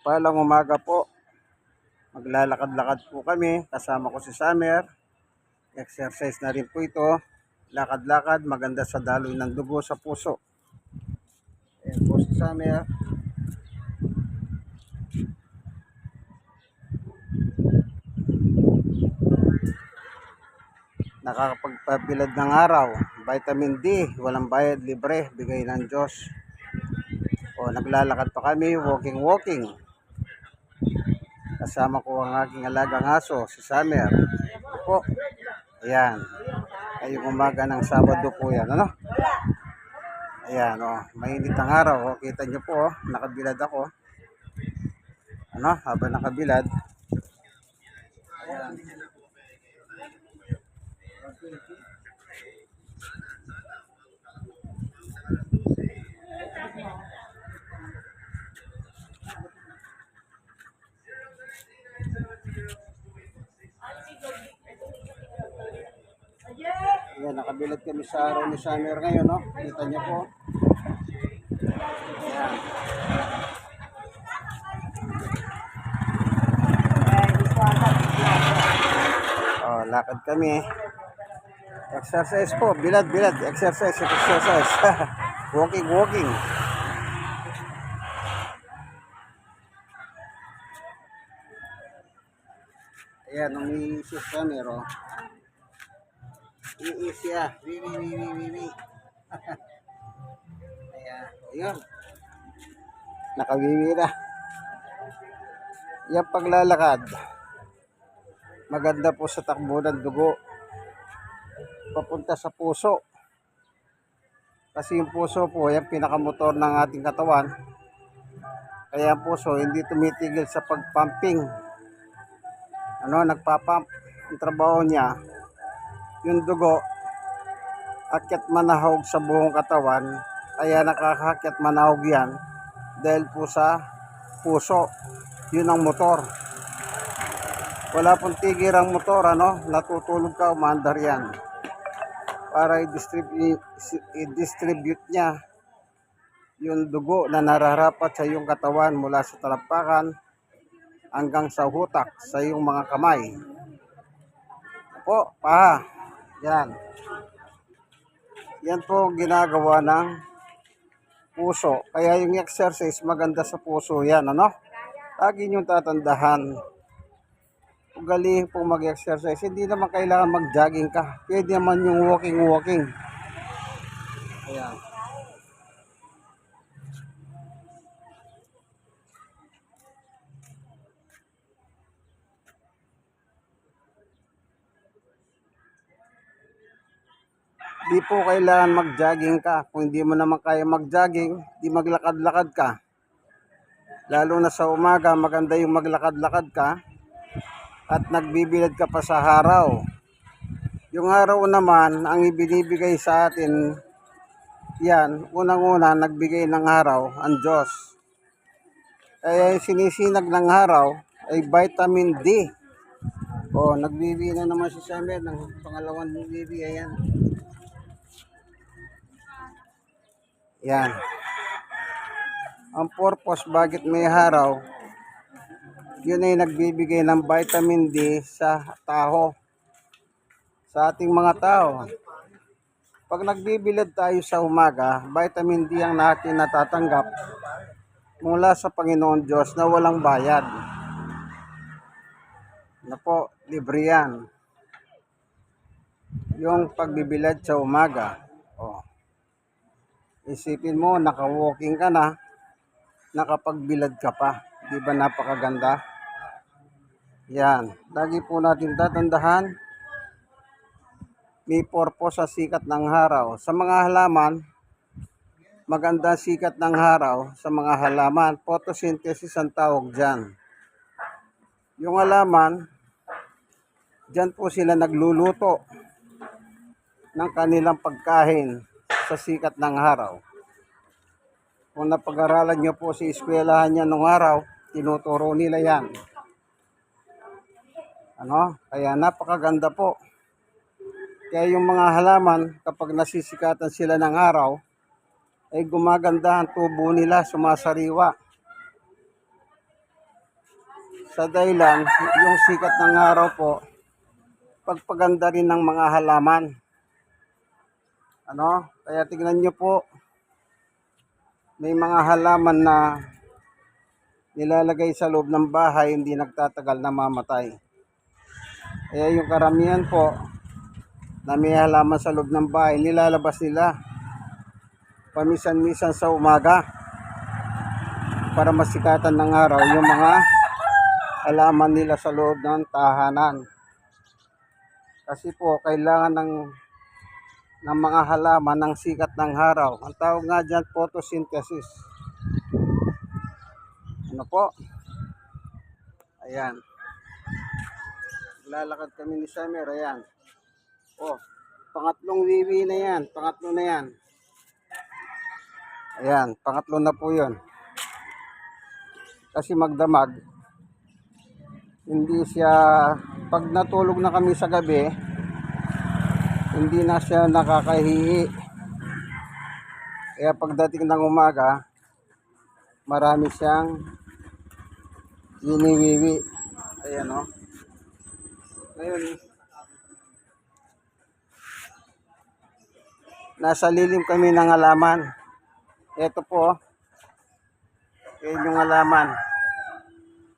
Mapagpalang umaga po. Maglalakad-lakad po kami. Kasama ko si Summer. Exercise na rin po ito. Lakad-lakad, maganda sa daloy ng dugo sa puso. Ayan po si Summer. Nakakapagpabilad ng araw. Vitamin D, walang bayad, libre, bigay ng Diyos. O, naglalakad pa kami, walking. Kasama ko ang aking alagang aso, si Summer. Po. Ayan. Ngayong umaga ng Sabado po yan, ano? Ayan, mainit ang araw. Kita nyo po, nakabilad ako. Ano, habang nakabilad. Ayan. Ayan, nakabilad kami sa araw ni Summer ngayon, no? Kita nyo po. Ayan. Lakad kami. Exercise po, bilad. Exercise. walking. Ayan, umiisis kami, Iisi ah. Wiwi. Ayan. Nakawiwi na. Yan paglalakad. Maganda po sa takbo ng dugo. Papunta sa puso. Kasi yung puso po, yan pinakamotor ng ating katawan. Kaya ang puso hindi tumitigil sa pagpumping. Nagpapump. Ang trabaho niya, yung dugo, akyat manahog sa buong katawan. Kaya nakakakyat manahog yan dahil po sa puso. Yun ang motor. Wala pong tigil ang motor, natutulog ka, umaandar yan. Para i-distribute niya yung dugo na nararapat sa iyong katawan mula sa talampakan hanggang sa hutak sa iyong mga kamay. Po, yan. Yan po ginagawa ng puso. Kaya yung exercise maganda sa puso yan, Lagi niyong tatandahan. Galing po mag-exercise. Hindi naman kailangan mag-jogging ka. Pwede naman yung walking. Ayan. Di po kailangan mag-jogging ka. Kung hindi mo naman kaya mag-jogging, di maglakad-lakad ka. Lalo na sa umaga, maganda yung maglakad-lakad ka at nagbibilad ka pa sa araw. Yung araw naman, ang ibinibigay sa atin, yan, unang-una, nagbigay ng araw, ang Diyos. Kaya yung sinisinag ng araw ay vitamin D. Nagbibi na naman si Summer ng pangalawang bibi, ayan. Yan. Ang purpose bakit may araw, yun ay nagbibigay ng vitamin D sa tao. Sa ating mga tao. Pag nagbibilad tayo sa umaga, vitamin D ang natin natatanggap mula sa Panginoon Diyos na walang bayad. Libre yan. Yung pagbibilad sa umaga. Isipin mo, naka-walking ka na, nakapagbilad ka pa. Di ba napakaganda? Yan. Lagi po natin tatandahan, may purpose sa sikat ng araw. Sa mga halaman, maganda sikat ng araw sa mga halaman. Photosynthesis ang tawag dyan. Yung halaman, dyan po sila nagluluto ng kanilang pagkain sa sikat ng araw. Kung napag-aralan nyo po sa eskwelahan niya nung araw, tinuturo nila yan. Kaya napakaganda po. Kaya yung mga halaman, kapag nasisikatan sila ng araw, ay gumaganda ang tubo nila, sumasariwa. Sa dahilan, yung sikat ng araw po, pagpaganda rin ng mga halaman. Ano? Kaya tignan nyo po, may mga halaman na nilalagay sa loob ng bahay, hindi nagtatagal na mamatay. Kaya yung karamihan po, na may halaman sa loob ng bahay, nilalabas nila pamisan-misan sa umaga para masikatan ng araw yung mga halaman nila sa loob ng tahanan. Kasi po, kailangan ng mga halaman ng sikat ng araw. Ang tawag nga dyan, photosynthesis. Ano po? Ayan. Lalakad kami ni Summer. Ayan. Oh, pangatlong wiwi na yan. Pangatlo na yan. Ayan, pangatlo na po yun. Kasi magdamag, hindi siya, pag natulog na kami sa gabi, hindi na siya nakakahihi. Kaya pagdating ng umaga, marami siyang iniwiwi. Ayan o. Ngayon, nasa lilim kami ng halaman. Ito po, yan yung halaman.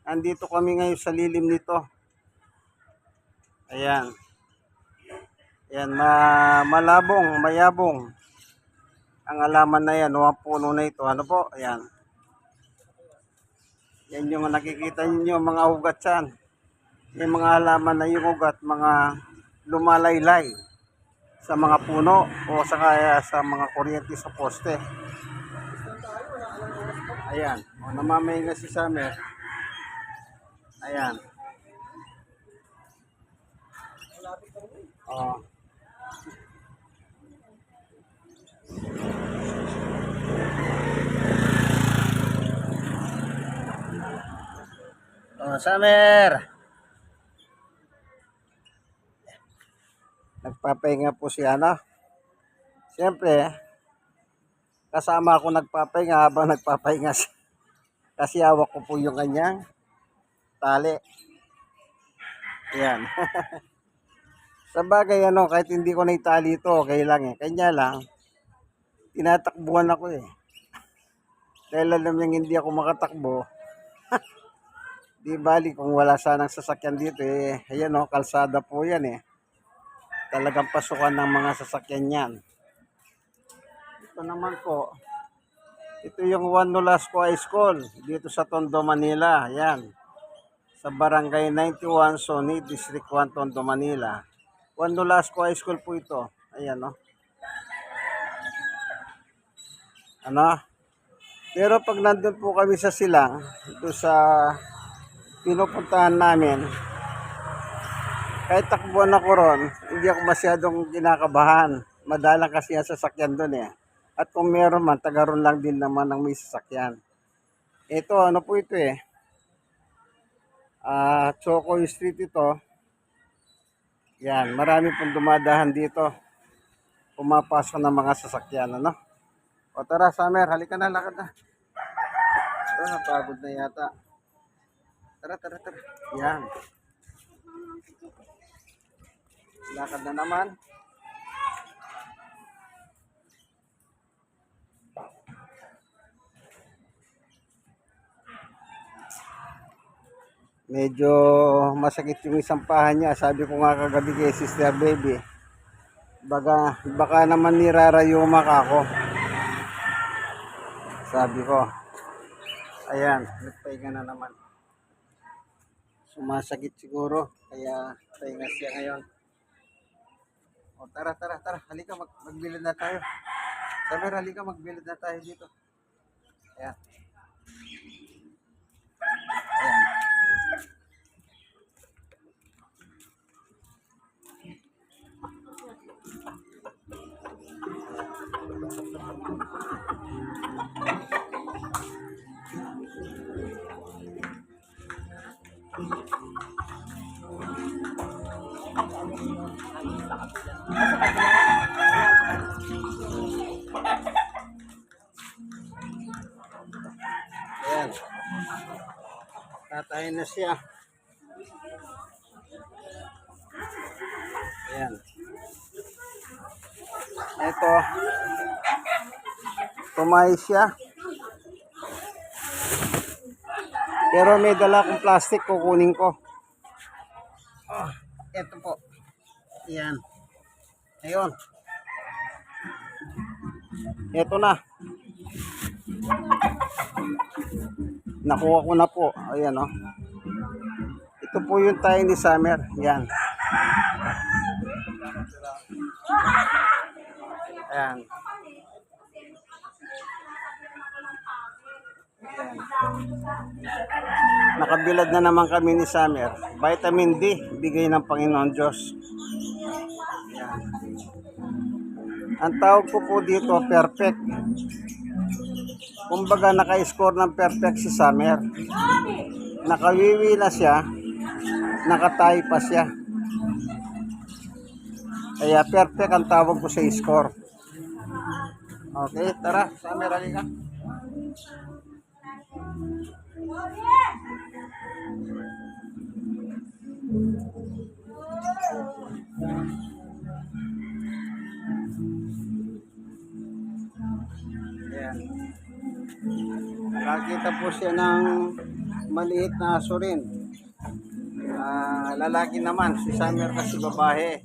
Andito kami ngayon sa lilim nito. Ayan. Ayan, malabong, mayabong. Ang halaman na yan, o ang puno na ito. Ano po? Ayan. Yan yung nakikita niyo mga ugat yan. Yung mga halaman na yung ugat, mga lumalaylay sa mga puno o sa mga kuryente sa poste. Ayan. O, namamahinga si Summer. Ayan. O. Oh, Summer. Nagpapahinga po si Ana. Siyempre, kasama ako nagpapahinga habang nagpapahinga siya. Kasi hawak ko po yung kanyang tali. Ayan. Sa bagay, kahit hindi ko na itali ito, okay lang eh. Kanya lang, tinatakbuhan ako eh. Dahil alam niyang hindi ako makatakbo. Di bali kung wala sanang sasakyan dito eh. Ayan kalsada po yan eh. Talagang pasukan ng mga sasakyan yan. Ito naman po, ito yung Juan Nolasco High School dito sa Tondo, Manila. Ayan. Sa Barangay 91, Soni, District 1, Tondo, Manila. Juan Nolasco High School po ito. Ayan Ano? Pero pag nandun po kami sa Silang, ito sa pinupuntahan namin, kahit takbuhan ako ron, hindi ako masyadong kinakabahan. Madalang kasi ang sasakyan doon eh. At kung meron man, taga ron lang din naman ang may sasakyan. Ito, ano po ito eh. Choco Street ito. Yan, marami pong dumadahan dito. Pumapasok ng mga sasakyan, ano? O tara, Summer, halika na, lakad na. Napagod na yata. Tara. Yan. Lakad na naman. Medyo masakit yung isang paha niya. Sabi ko nga kagabi kay Sister Baby, baka naman nirarayuma ka ako. Sabi ko. Ayan, nagpahinga na naman. Sumasakit siguro, kaya pahinga siya ngayon. O tara. Halika, magbilid na tayo. Sabi, halika, magbilid na tayo dito. Ayan. Ayan. Tatay na siya. Ayan. Ito. Tumayo siya. Pero may dala akong plastic, kukunin ko. Oh, ito po. Ayan. Ayun. Ito na. Nakuha ko na po. Ayan, oh. Ito po yung tayo ni Summer. Yan. Ayan. Nakabilad na naman kami ni Summer. Vitamin D, bigay ng Panginoon Diyos. Ayan. Ang tawag ko po dito, perfect. Kumbaga, naka-score ng perfect si Summer. Nakawiwi na siya, nakatay pa siya. Kaya perfect ang tawag ko sa score. Okay, tara, Summer, halika. Ayan. Nakakita po siya ng maliit na aso rin. Lalaki naman, si Summer kasi babae.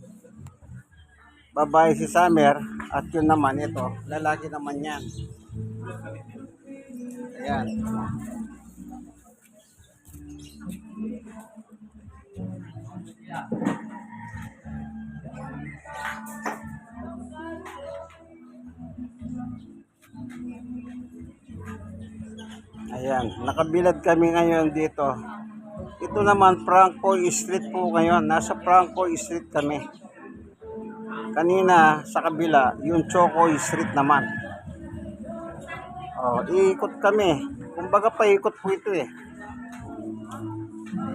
Babae si Summer at yun naman ito, lalaki naman yan. Ayan. Ayan, nakabilad kami ngayon dito. Ito naman, Franco Street po ngayon. Nasa Franco Street kami. Kanina sa kabila, yung Choco Street naman. Oh, iikot kami. Kumbaga paikot po ito eh.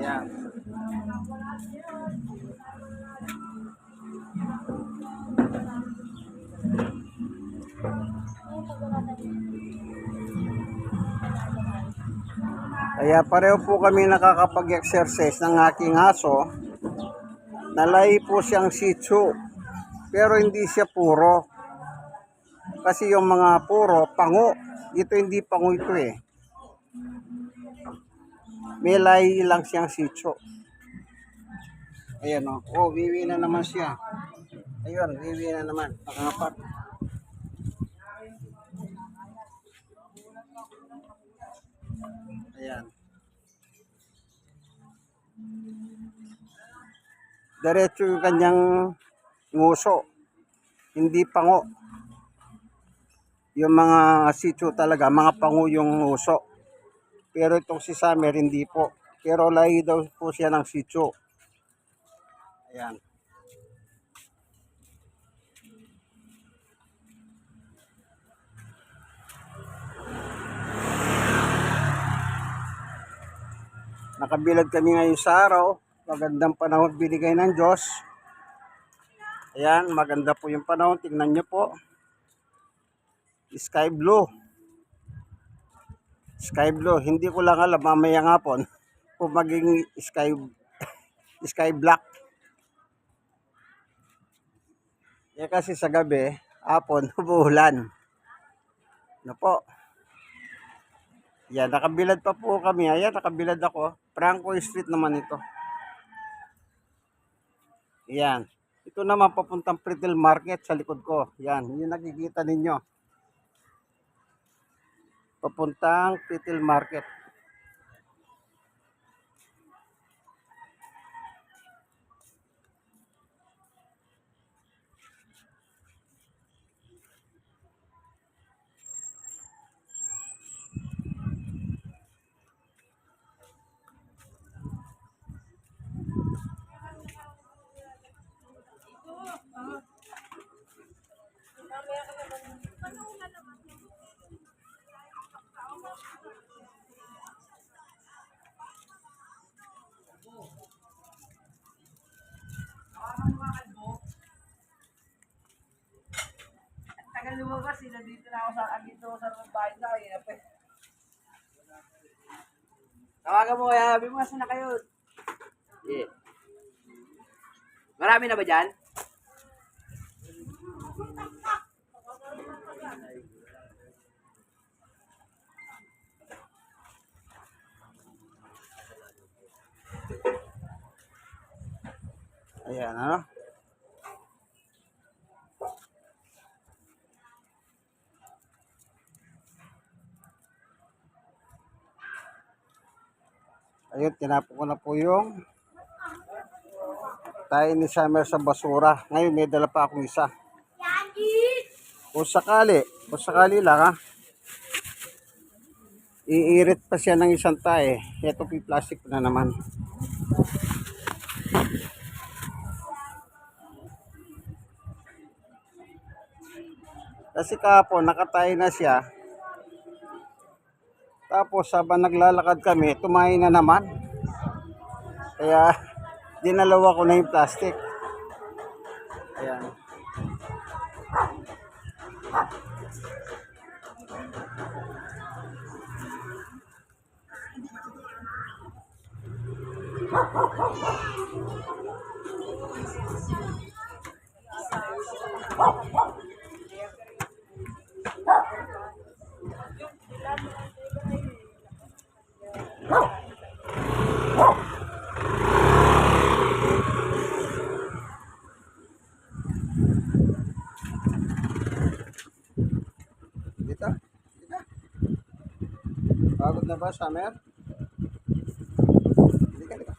Ayan. Kaya pareho po kami nakakapag-exercise ng aking aso. Nalahi po siyang Shih Tzu. Pero hindi siya puro. Kasi yung mga puro, pango. Ito hindi pango ito eh. May lahi lang siyang Shih Tzu. Ayan o. Oh, wiwi na naman siya. Ayun, wiwi na naman. Pangapat. Ayan. Diretso yung kanyang nguso. Hindi pango. Yung mga Shih Tzu talaga, mga pango yung nguso. Pero itong si Summer, hindi po. Pero lahi daw po siya ng Shih Tzu. Ayan. Nakabilad kami ngayon sa araw. Magandang panahon binigay ng Diyos. Ayan, maganda po yung panahon. Tingnan nyo po. Sky blue. Sky blue. Hindi ko lang alam mamaya nga po kung maging sky black. Kasi sa gabi, hapon, umuulan. Ano po? Yan, nakabilad pa po kami. Ayan, nakabilad ako. Franco Street naman ito. Yan. Ito naman papuntang Pretil Market sa likod ko. Yan, yung nakikita ninyo. Papuntang Pretil Market. Tagal lumabas, sila dito na ako sa bahay na kayo. Tawagan mo kaya, sabi mo, asan na kayo? Yeah. Marami na ba dyan? Ayan, ano? Ayun, tinapo ko na po yung tayo ni Summer sa basura. Ngayon, may dala pa akong isa. Kung sakali lang ha. Iirit pa siya ng isang tae. Ito po yung plastic na naman. Kasi kahapon, nakatayo na siya. Tapos, habang naglalakad kami, tumayo na naman. Kaya, dinalawa ko na yung plastic. Ayan. Dito? Dito? Pagod na ba, Summer? Dito, dito.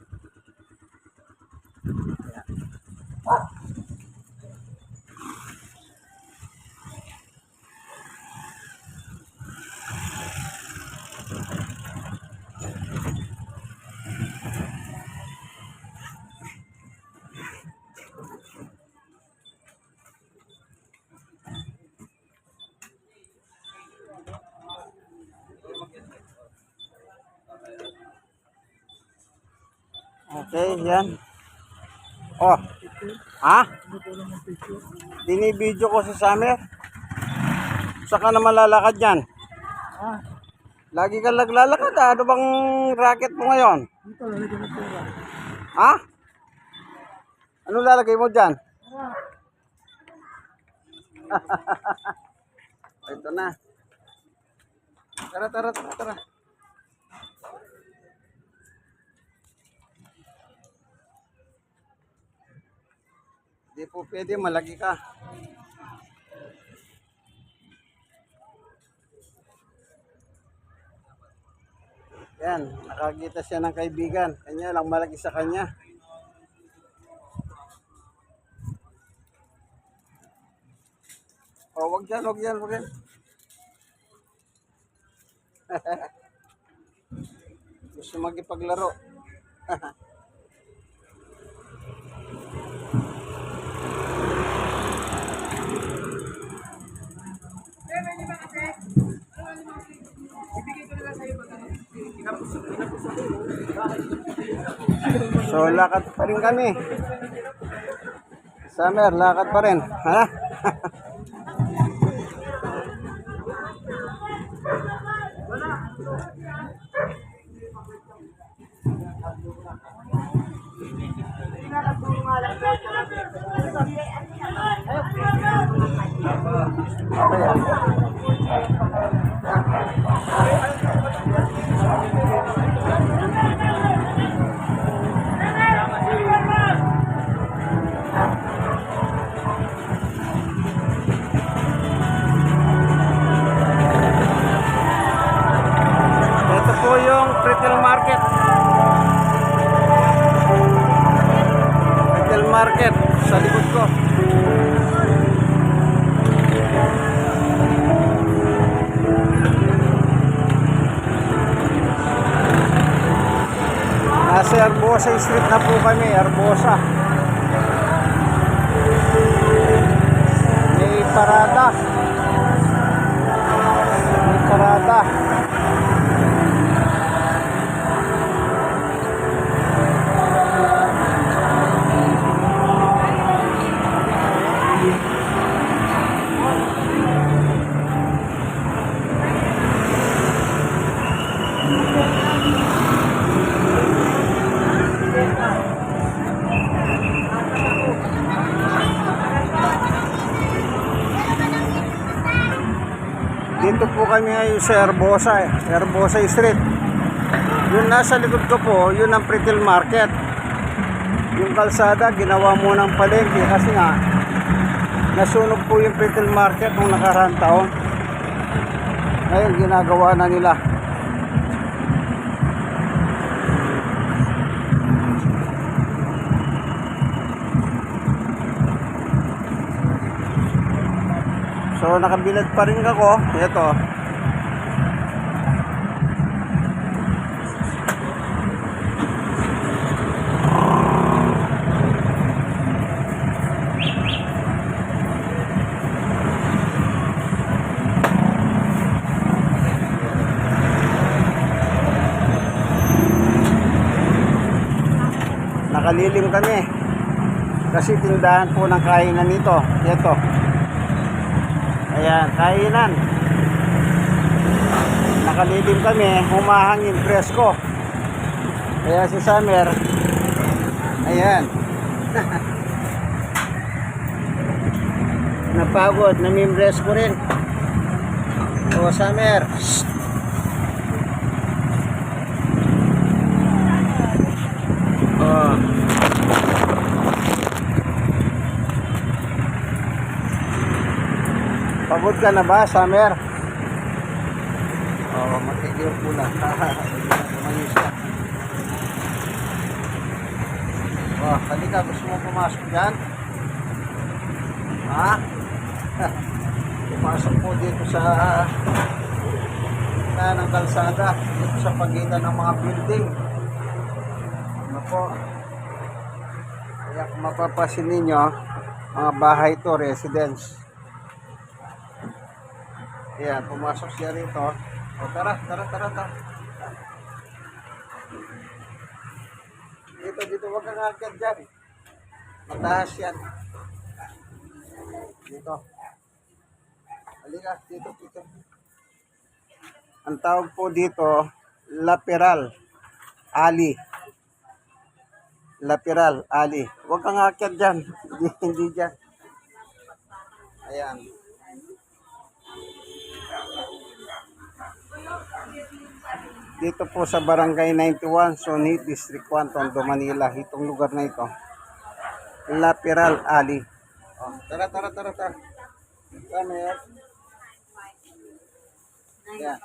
Okay, yan. Oh. Ha? Binibidyo ko si Summer. Saka naman lalakad yan. Lagi ka naglalakad ha? Ano bang racket mo ngayon? Ha? Ano lalagay mo dyan? Ito na. Tara, tara, tara, tara. Hindi po pwede, malaki ka. Yan, nakakita siya ng kaibigan. Kanya lang malaki sa kanya. Oh, wag yan, wag yan, wag yan. Gusto magipaglaro. So, lakad pa rin kami. Summer, lakad pa rin. Ha? Ito po yung retail market. Retail market sa likod ko. Nasa Arbosa Street na po kami, Arbosa. May parada. May parada. kami ngayon sa Herbosa Street. Yung nasa likod ko po, yun ang Pretil Market. Yung kalsada, ginawa mo ng palengke kasi nga, nasunog po yung Pretil Market nung nakaraang taon. Ngayon, ginagawa na nila. So nakabilad pa rin ako. Ito. Nakalilim kami. Kasi tindahan po ng kainan nito. Ito. Ayan, kainan. Nakalilim kami, humahangin, presko. Kaya si Summer, ayan. Napagod, namimres ko rin. O, Summer. Oh. Pagod ka na ba, Summer? Oo, matigil po na. Umayos ka. Oh, halika, gusto mo pumasok dyan? Ha? Pumasok po dito sa ng kalsada, dito sa pagitan ng mga building. Ano po? Kaya kung mapapasin ninyo, mga bahay to, residence. Ayan, pumasok siya rito. O, tara. Dito, wag kang agad dyan. Mataas yan. Dito. Halika, dito. Ang tawag po dito, Laperal Ali. Laperal Ali. Wag kang agad dyan. Hindi dyan. Ayan. Dito po sa Barangay 91, Sonit, District 1, Tondo, Manila. Itong lugar na ito. Laperal Ali. Oh, tara. Summer. Yeah.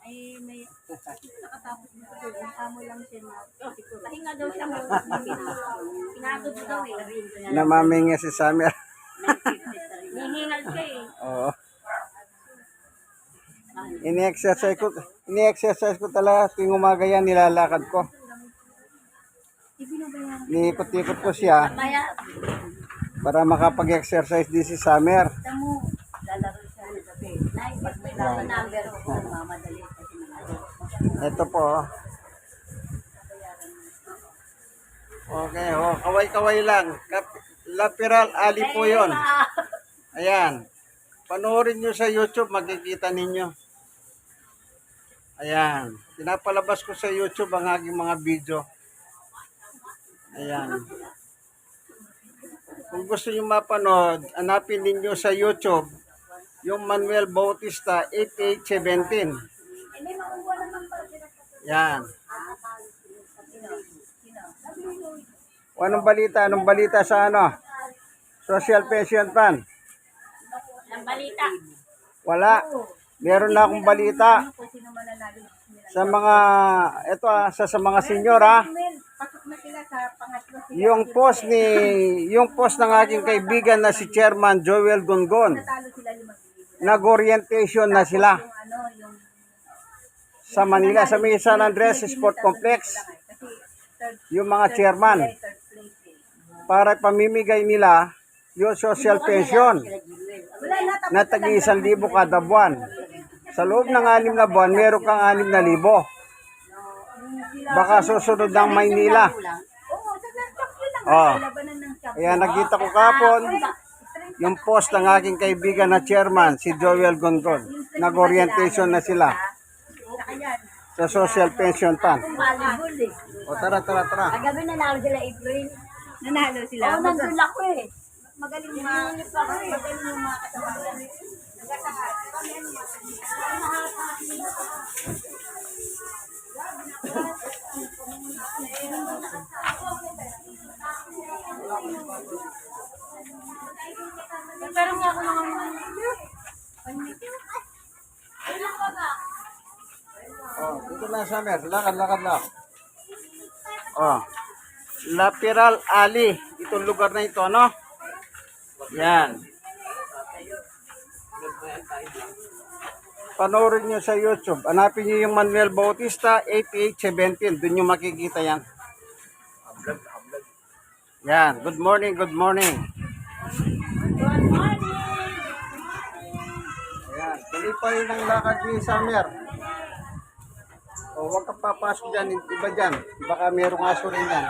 Ay, may nakatapos na ito. Ang amo lang siya na. Pahinga daw siya. Pinagod daw eh. Namaminga si Summer. Hihingal siya eh. Oo. Ini-exercise ko talaga tuwing umaga yan, nilalakad ko. Niikot-ikot ko siya Maya, para makapag-exercise din si Summer. tamo, lalaro siya ng gabi. Pag may number ko, mamadali kasi mga Ito po. Okay, kaway-kaway lang. Laperal Ali po yon. Ayan. Panoorin nyo sa YouTube, makikita ninyo. Ayan. Pinapalabas ko sa YouTube ang aking mga video. Ayan. Kung gusto nyo mapanood, hanapin ninyo sa YouTube yung Manuel Bautista 8817. Yan. Anong balita? Anong balita sa ano? Social Pension Fund? ng balita. Wala. Meron na akong balita sa mga sa mga senior ha. Pasok na sila sa pangatlo. Yung post ng aking kaibigan na si Chairman Joel Gongon. Talo sila 5,000. Nag-orientation na sila sa Manila, sa may San Andres Sport Complex. Yung mga chairman para pamimigay nila yung social pension na tagi 1,000 kada buwan. Sa loob ng 6 na buwan, meron kang 6,000. Baka susunod ng Maynila. Oh. Kaya nakita ko kapon yung post ng aking kaibigan na chairman, si Joel Gongon. Nag-orientation na sila sa social pension fund. O tara. Kagabi nanalo sila April. Nanalo sila? Oo, nandun ako eh. Magaling mga katawan. Pero nga ako naman. Oh, dito na Summer. Lakad lang. Oh. Lapiral Alley. Itong lugar na ito, no? Yan. Panoorin nyo sa YouTube. Hanapin nyo yung Manuel Bautista 8817. Doon nyo makikita yan. Yan. Good morning, good morning. Ayan. Tuloy pa rin ang lakad ni Summer. O, huwag kang papasok dyan. Iba dyan. Baka merong aso rin yan.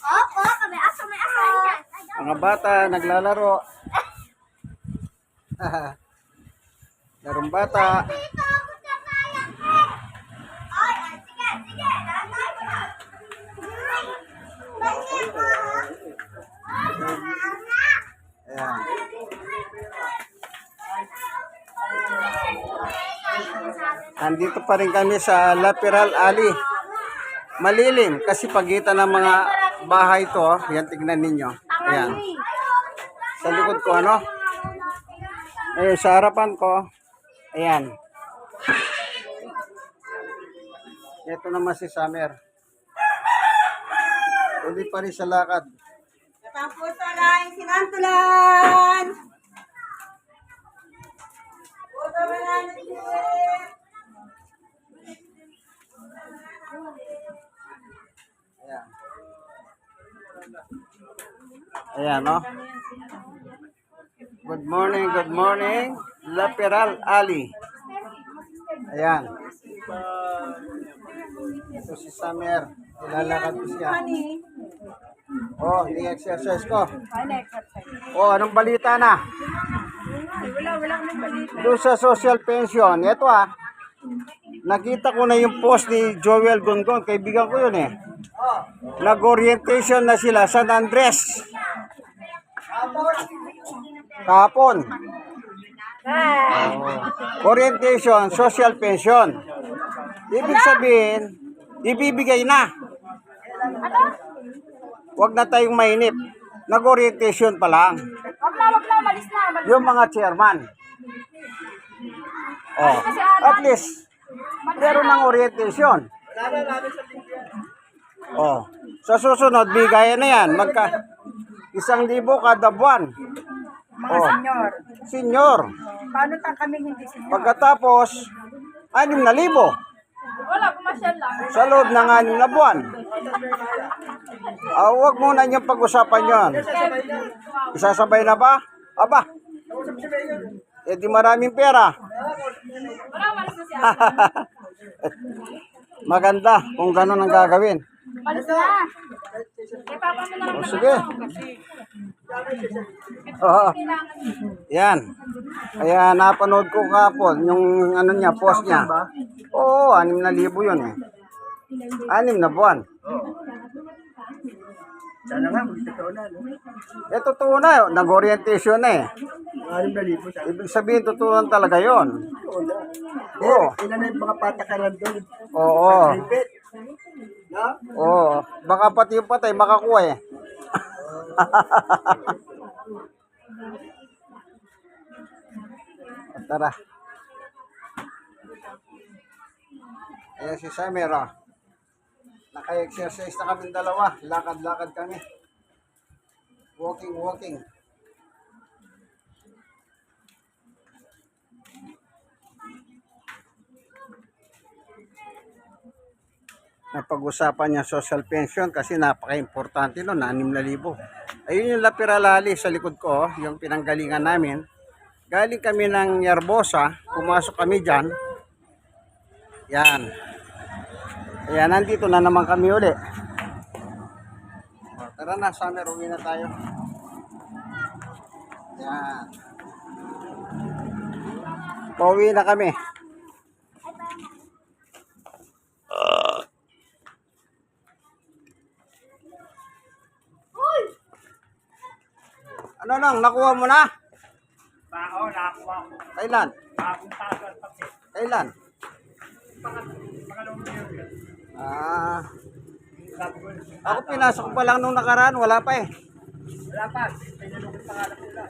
Opo, kami aso, may aso yan. Mga bata, naglalaro. Larong bata. Ayan. Andito pa rin kami sa Lapiral Alley. Malilim kasi pagitan ng mga bahay to. Yan, tignan ninyo. Ayan. Sa likod ko, ano? Ayun, sa harapan ko. Ayan. Ito naman si Summer. Tuloy pa rin sa lakad. Tapos na yung sinantulan. Puto ba na Ayan. Ayan, no? Good morning, good morning. Lapiral Alley. Ayan. Ito si Summer. Ilalakad ko siya. Oh, i-exercise ko. Oh, anong balita na? Wala nang balita. Doon sa social pension. Ito nakita ko na yung post ni Joel Gongon. Kaibigan ko yun eh. Nag-orientation na sila sa San Andres. Kahapon. Orientation, social pension. Ibig sabihin, ibibigay na. Huwag na tayong mainip. Nag-orientation pa lang. Wag na, malis na. Yung mga chairman. Oh, at least, meron ng orientation. Oh, sa susunod, bigayan na yan. 1,000 kada buwan. Mga Oh, senyor. senior. Paano ta kami hindi senyor? Pagkatapos, 6,000 Wala, pumasyal lang. sa loob ng 6 na buwan. Huwag muna niyong pag-usapan yon. Isasabay na ba? Aba, di maraming pera. Wala, malis na siya. Maganda kung gano'n ang gagawin. Malis na. Kay papa mo na lang. O, sige. Oo. Yan. Kaya napanood ko kapon yung ano niya, post niya. Oo, 6,000 yun eh. 6 na buwan. Sana nga, magtotoo na. No? Totoo na. Nag-orientation na eh. 6,000 sa Ibig sabihin, totoo na talaga yun. Oo. Ilan na yung mga patakaran doon? Oo. Repeat. No? Oo. Baka pati yung patay makakuha eh. Tara. Ayan si Summer ah. Naka-exercise na kami dalawa. Lakad-lakad kami. Walking. Napag-usapan niya social pension kasi napaka-importante nun, 6,000. Ayun yung Lapiral Alley sa likod ko, yung pinanggalingan namin. Galing kami ng Yarbosa, pumasok kami dyan. Yan. Ayan, nandito na naman kami uli. O, tara na, Summer, uwi na tayo. Yan. Pauwi na kami. Manong, nakuha mo na? Bao, nakakuha ko. Kailan? Bagong tagal pati. Kailan? Pangalawang year. Ah, Sabi ko, ako pinasok pa lang nung nakaraan, wala pa eh. wala pa. Pinalugod pangalan nila.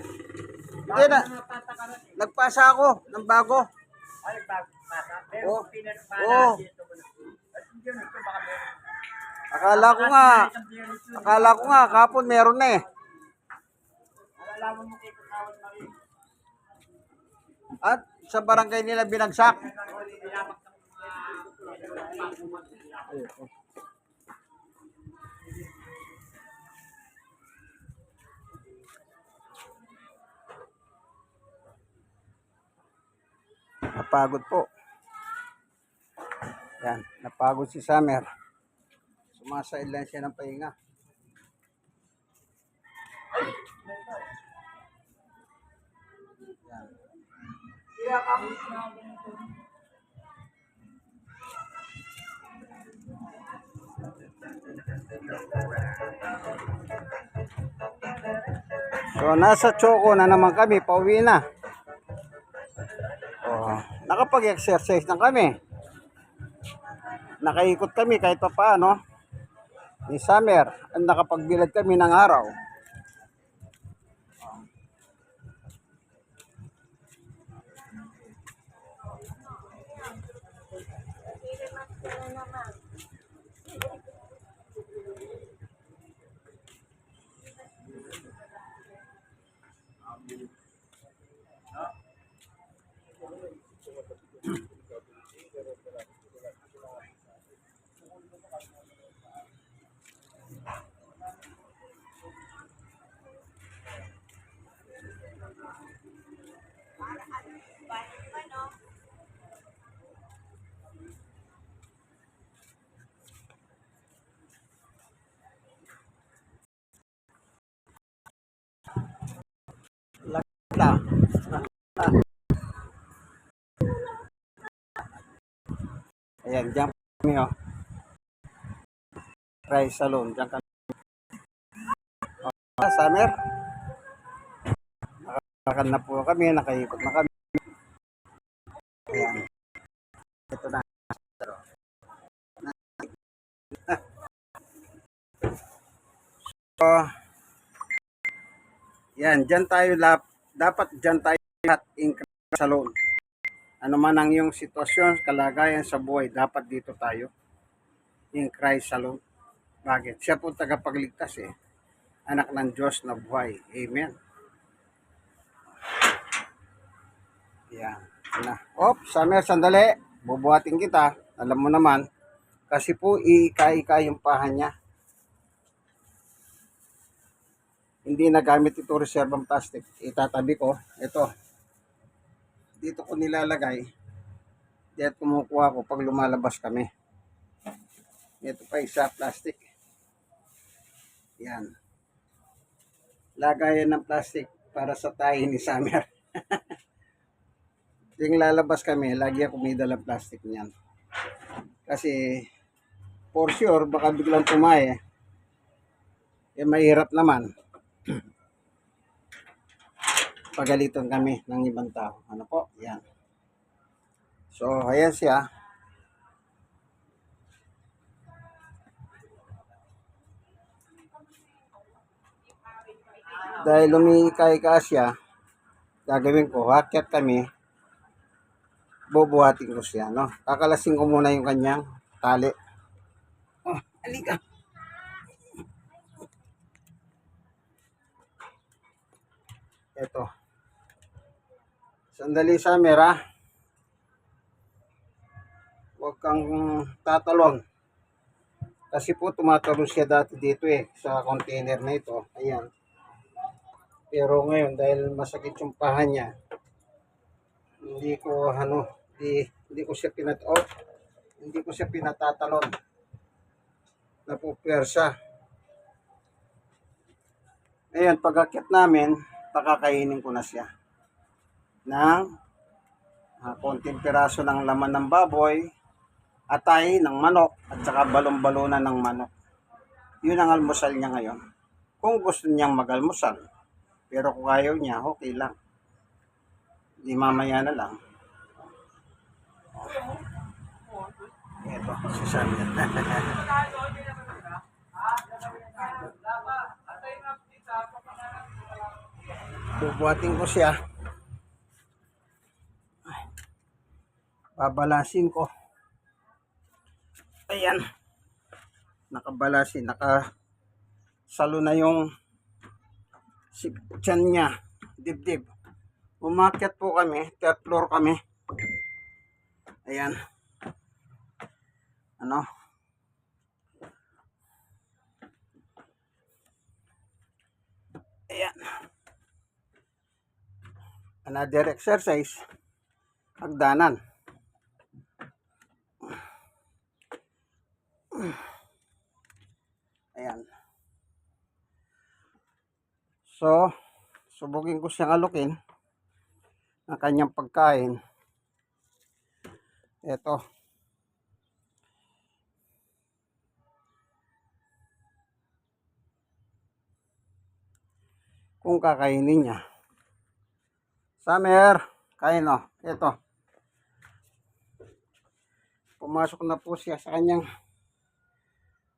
Hindi na, Mga patakaran eh. nagpasa ako ng bago. Ay, pasa. Pero Oo. pinalugod Oo. dito ko na. At hindi yun, ito baka meron. Akala ko nga, kapon meron na eh. Alalaman mo kay Katawad Marie. At sa barangay nila binagsak. Napagod po. Yan, napagod si Summer. Sumasail lang siya ng pahinga. Yan. So, nasa Choco na naman kami, pauwi na. Oh, nakapag-exercise na kami. Nakaikot kami kahit pa paano. Ni Summer, at nakapagbilad kami ng araw. Lagla. Ayan, diyan kami oh. Try salon, diyan kami. Oh, Summer. Nakakal na po kami, nakaikot na kami. Ayan. Ito na. So, yan, diyan tayo dapat diyan tayo lahat in salon. Ano man ang iyong sitwasyon, kalagayan sa buhay, dapat dito tayo in Christ salon. Bakit? Siya po tagapagligtas eh. Anak ng Diyos na buhay. Amen. Yan. Na. Summer, sandali. Bubuhatin kita. Alam mo naman. Kasi po, iika-ika yung pahan niya. Hindi nagamit ito reserbang plastic. Itatabi ko. Ito. Dito ko nilalagay. Dito kumukuha ko pag lumalabas kami. Ito pa isa, plastic. Yan. Lagayan ng plastic para sa tahi ni Summer. Yung lalabas kami, lagi ako may dalang plastic niyan. Kasi, for sure, baka biglang tumae. Eh, mahirap naman. Pagalitan kami ng ibang tao. Ano po? Yan. So, ayan siya. Dahil lumikay-ka siya, gagawin ko, hakyat kami, bubuhatin ko siya, no? Kakalasin ko muna yung kanyang tali. Oh, halika. Ito. Sandali, Summer, ha? Huwag kang tatalon. Kasi po, tumatalon siya dati dito eh, sa container na ito. Ayan. Pero ngayon, dahil masakit yung paha niya, hindi ko siya pinatatalon. Napupwersa. Ayan, pag-akyat namin, pakakainin ko na siya ng konting piraso ng laman ng baboy, atay ng manok, at saka balon-balunan ng manok. Yun ang almusal niya ngayon. Kung gusto niyang mag-almusal. Pero kung ayaw niya, okay lang. Di mamaya na lang. Ito, si Samuel. Bubuhatin ko siya. Babalasin ko. Ayan. Nakabalasin. Nakasalo na yung tiyan niya. Dibdib. Umakyat po kami. Third floor kami. Ayan. Ano? Ayan. Another exercise. Hagdanan. Ayan. So, subukin ko siyang alukin ang kanyang pagkain. Ito. Kung kakainin niya. Summer, kain o. Ito. Pumasok na po siya sa kanyang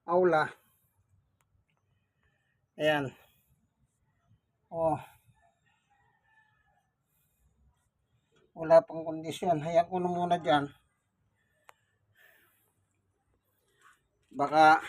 aula. Ayan. Oh. Wala pang kondisyon. Hayaan ko na muna dyan. Baka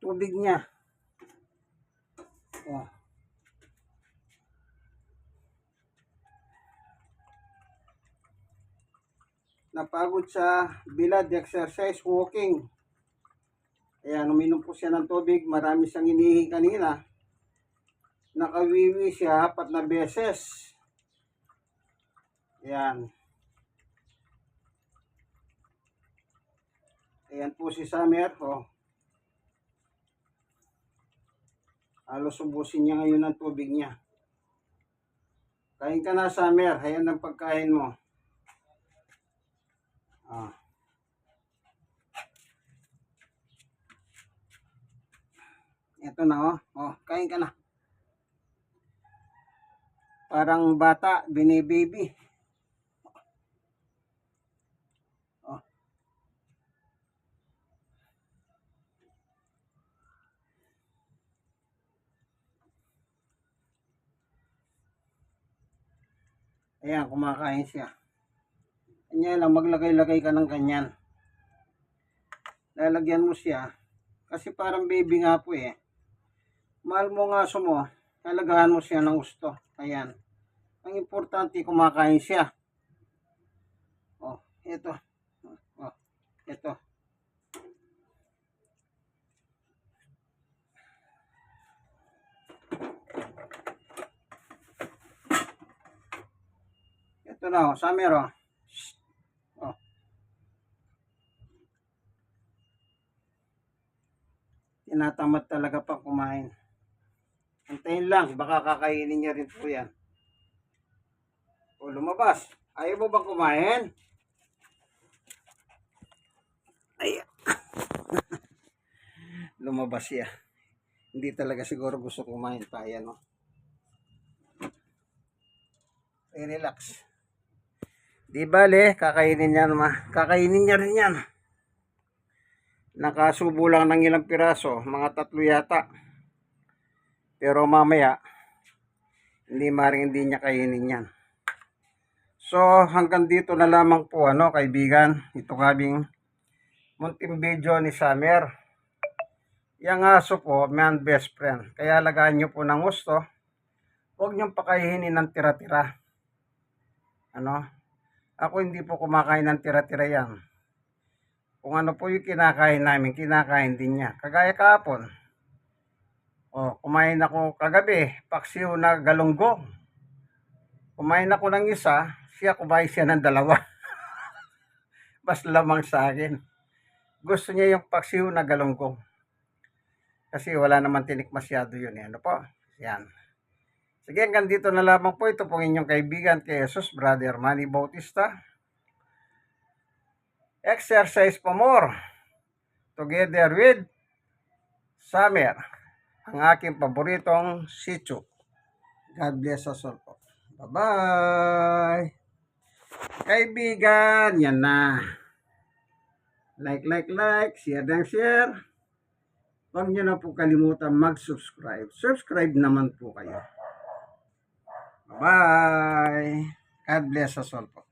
tubig niya. Oh. Napagod sa bilad, exercise, walking. Ayan, uminom po siya ng tubig. Marami siyang inihi kanina. Nakawiwi siya 4 na beses. Ayan. Ayan po si Summer. Oh. Halos ubusin niya ngayon ang tubig niya. Kain ka na, Summer. Ayan ang pagkain mo. Ah. Ito na, oh. Oh, kain ka na. Parang bata, binibaby. Oh. Ayan, kumakain siya. Kanya lang, maglagay-lagay ka ng ganyan. Lalagyan mo siya. Kasi parang baby nga po eh. Mahal mo nga aso mo, lalagahan mo siya ng gusto. Ayan. Ang importante, kumakain siya. Oh, ito. Oh, ito. Ito na, oh, Summer, oh. Oh. Tinatamad talaga pa kumain. Antayin lang, baka kakainin niya rin po yan. O, lumabas. Ayaw mo bang kumain? Ay, lumabas siya. Hindi talaga siguro gusto kumain pa. Ayan, oh. Relax. Di bale, kakainin niya naman. Kakainin niya rin yan. Nakasubo lang ng ilang piraso. Mga 3 yata. Pero mamaya, hindi niya kainin yan. So, hanggang dito na lamang po, kaibigan. Ito kaming munting video ni Summer. Yang aso po, man best friend. Kaya lagaan nyo po ng gusto. Huwag nyo pakaihinin ng tira-tira. Ako hindi po kumakain ng tira-tira yan. Kung ano po yung kinakain namin, kinakain din niya. Kagaya kahapon. Kumain ako kagabi, paksiw na galunggong. Kumain ako ng isa, kumain siya ng dalawa. Mas lamang sa akin. Gusto niya yung paksiw na galunggong. Kasi wala naman tinik masyado yun. Ano po? Yan. Sige, hanggang dito na lamang po. Ito pong inyong kaibigan kay Jesus, Brother Manny Bautista. Exercise for more. Together with Summer. Ang aking paboritong sitio. God bless us all po. Bye-bye. Kaibigan, yan na. Like, share and share. Huwag nyo na po kalimutan mag-subscribe. Subscribe naman po kayo. Bye-bye. God bless us all po.